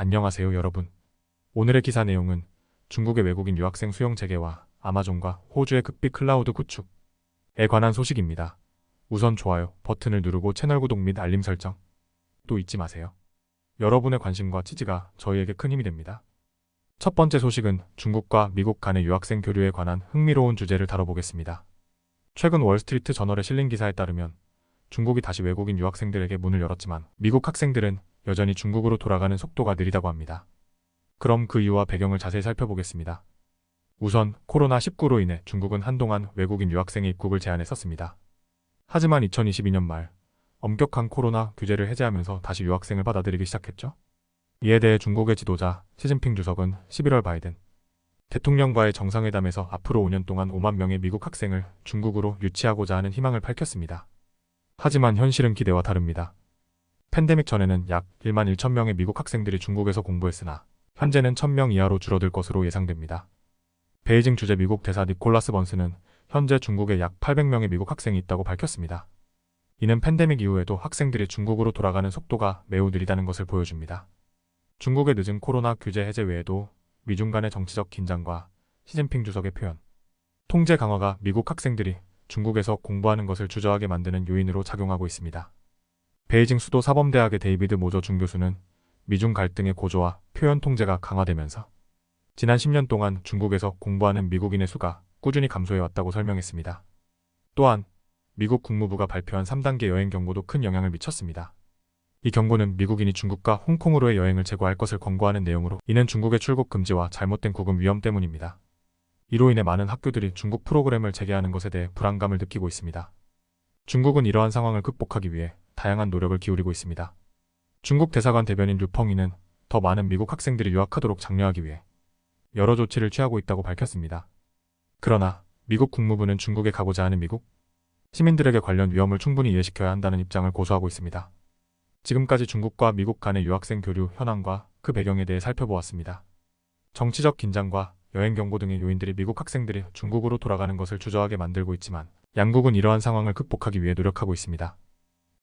안녕하세요 여러분. 오늘의 기사 내용은 중국의 외국인 유학생 수용 재개와 아마존과 호주의 극비 클라우드 구축에 관한 소식입니다. 우선 좋아요 버튼을 누르고 채널 구독 및 알림 설정 또 잊지 마세요. 여러분의 관심과 지지가 저희에게 큰 힘이 됩니다. 첫 번째 소식은 중국과 미국 간의 유학생 교류에 관한 흥미로운 주제를 다뤄보겠습니다. 최근 월스트리트 저널에 실린 기사에 따르면 중국이 다시 외국인 유학생들에게 문을 열었지만 미국 학생들은 여전히 중국으로 돌아가는 속도가 느리다고 합니다. 그럼 그 이유와 배경을 자세히 살펴보겠습니다. 우선 코로나19로 인해 중국은 한동안 외국인 유학생의 입국을 제한했었습니다. 하지만 2022년 말 엄격한 코로나 규제를 해제하면서 다시 유학생을 받아들이기 시작했죠. 이에 대해 중국의 지도자 시진핑 주석은 11월 바이든 대통령과의 정상회담에서 앞으로 5년 동안 5만 명의 미국 학생을 중국으로 유치하고자 하는 희망을 밝혔습니다. 하지만 현실은 기대와 다릅니다. 팬데믹 전에는 약 1만 1천 명의 미국 학생들이 중국에서 공부했으나 현재는 1,000명 이하로 줄어들 것으로 예상됩니다. 베이징 주재 미국 대사 니콜라스 번스는 현재 중국에 약 800명의 미국 학생이 있다고 밝혔습니다. 이는 팬데믹 이후에도 학생들이 중국으로 돌아가는 속도가 매우 느리다는 것을 보여줍니다. 중국의 늦은 코로나 규제 해제 외에도 미중 간의 정치적 긴장과 시진핑 주석의 표현, 통제 강화가 미국 학생들이 중국에서 공부하는 것을 주저하게 만드는 요인으로 작용하고 있습니다. 베이징 수도 사범대학의 데이비드 모저 준교수는 미중 갈등의 고조와 표현 통제가 강화되면서 지난 10년 동안 중국에서 공부하는 미국인의 수가 꾸준히 감소해왔다고 설명했습니다. 또한 미국 국무부가 발표한 3단계 여행 경고도 큰 영향을 미쳤습니다. 이 경고는 미국인이 중국과 홍콩으로의 여행을 재고할 것을 권고하는 내용으로 이는 중국의 출국 금지와 잘못된 구금 위험 때문입니다. 이로 인해 많은 학교들이 중국 프로그램을 재개하는 것에 대해 불안감을 느끼고 있습니다. 중국은 이러한 상황을 극복하기 위해 다양한 노력을 기울이고 있습니다. 중국 대사관 대변인 류펑이는 더 많은 미국 학생들이 유학하도록 장려하기 위해 여러 조치를 취하고 있다고 밝혔습니다. 그러나 미국 국무부는 중국에 가고자 하는 미국 시민들에게 관련 위험을 충분히 이해시켜야 한다는 입장을 고수하고 있습니다. 지금까지 중국과 미국 간의 유학생 교류 현황과 그 배경에 대해 살펴보았습니다. 정치적 긴장과 여행 경고 등의 요인들이 미국 학생들이 중국으로 돌아가는 것을 주저하게 만들고 있지만 양국은 이러한 상황을 극복하기 위해 노력하고 있습니다.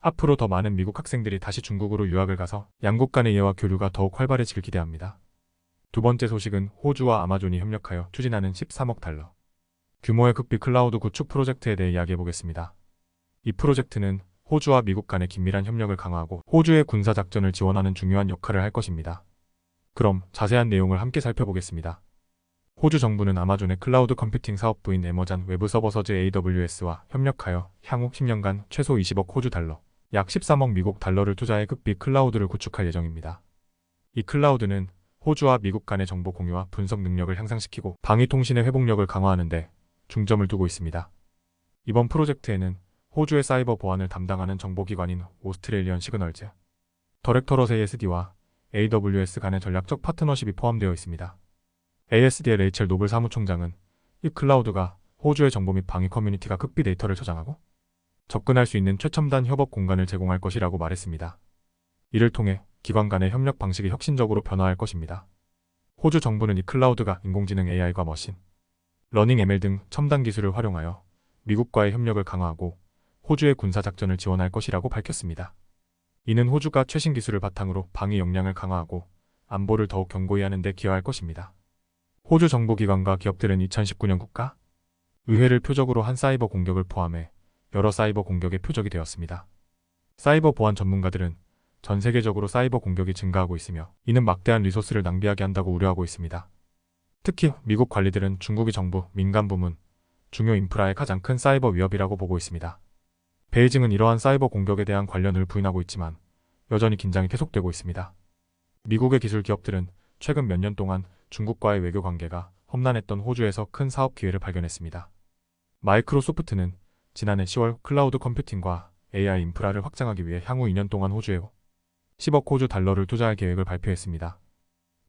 앞으로 더 많은 미국 학생들이 다시 중국으로 유학을 가서 양국 간의 이해와 교류가 더욱 활발해지길 기대합니다. 두 번째 소식은 호주와 아마존이 협력하여 추진하는 13억 달러 규모의 극비 클라우드 구축 프로젝트에 대해 이야기해보겠습니다. 이 프로젝트는 호주와 미국 간의 긴밀한 협력을 강화하고 호주의 군사작전을 지원하는 중요한 역할을 할 것입니다. 그럼 자세한 내용을 함께 살펴보겠습니다. 호주 정부는 아마존의 클라우드 컴퓨팅 사업부인 에머잔 웨브 서버서즈 AWS와 협력하여 향후 10년간 최소 20억 호주 달러, 약 13억 미국 달러를 투자해 극비 클라우드를 구축할 예정입니다. 이 클라우드는 호주와 미국 간의 정보 공유와 분석 능력을 향상시키고 방위통신의 회복력을 강화하는 데 중점을 두고 있습니다. 이번 프로젝트에는 호주의 사이버 보안을 담당하는 정보기관인 오스트레일리언 시그널즈, 더렉터럿 ASD와 AWS 간의 전략적 파트너십이 포함되어 있습니다. ASD의 레이첼 노블 사무총장은 이 클라우드가 호주의 정보 및 방위 커뮤니티가 극비 데이터를 저장하고 접근할 수 있는 최첨단 협업 공간을 제공할 것이라고 말했습니다. 이를 통해 기관 간의 협력 방식이 혁신적으로 변화할 것입니다. 호주 정부는 이 클라우드가 인공지능 AI과 머신, 러닝 ML 등 첨단 기술을 활용하여 미국과의 협력을 강화하고 호주의 군사작전을 지원할 것이라고 밝혔습니다. 이는 호주가 최신 기술을 바탕으로 방위 역량을 강화하고 안보를 더욱 견고히 하는 데 기여할 것입니다. 호주 정보기관과 기업들은 2019년 국가 의회를 표적으로 한 사이버 공격을 포함해 여러 사이버 공격의 표적이 되었습니다. 사이버 보안 전문가들은 전 세계적으로 사이버 공격이 증가하고 있으며 이는 막대한 리소스를 낭비하게 한다고 우려하고 있습니다. 특히 미국 관리들은 중국의 정부, 민간 부문, 중요 인프라의 가장 큰 사이버 위협이라고 보고 있습니다. 베이징은 이러한 사이버 공격에 대한 관련을 부인하고 있지만 여전히 긴장이 계속되고 있습니다. 미국의 기술 기업들은 최근 몇 년 동안 중국과의 외교 관계가 험난했던 호주에서 큰 사업 기회를 발견했습니다. 마이크로소프트는 지난해 10월 클라우드 컴퓨팅과 AI 인프라를 확장하기 위해 향후 2년 동안 호주에 10억 호주 달러를 투자할 계획을 발표했습니다.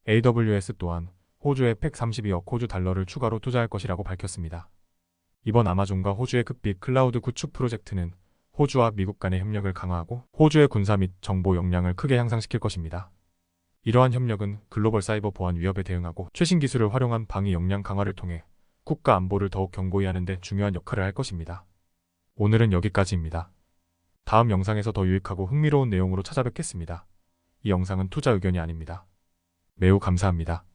AWS 또한 호주에 132억 호주 달러를 추가로 투자할 것이라고 밝혔습니다. 이번 아마존과 호주의 극비 클라우드 구축 프로젝트는 호주와 미국 간의 협력을 강화하고 호주의 군사 및 정보 역량을 크게 향상시킬 것입니다. 이러한 협력은 글로벌 사이버 보안 위협에 대응하고 최신 기술을 활용한 방위 역량 강화를 통해 국가 안보를 더욱 견고히 하는 데 중요한 역할을 할 것입니다. 오늘은 여기까지입니다. 다음 영상에서 더 유익하고 흥미로운 내용으로 찾아뵙겠습니다. 이 영상은 투자 의견이 아닙니다. 매우 감사합니다.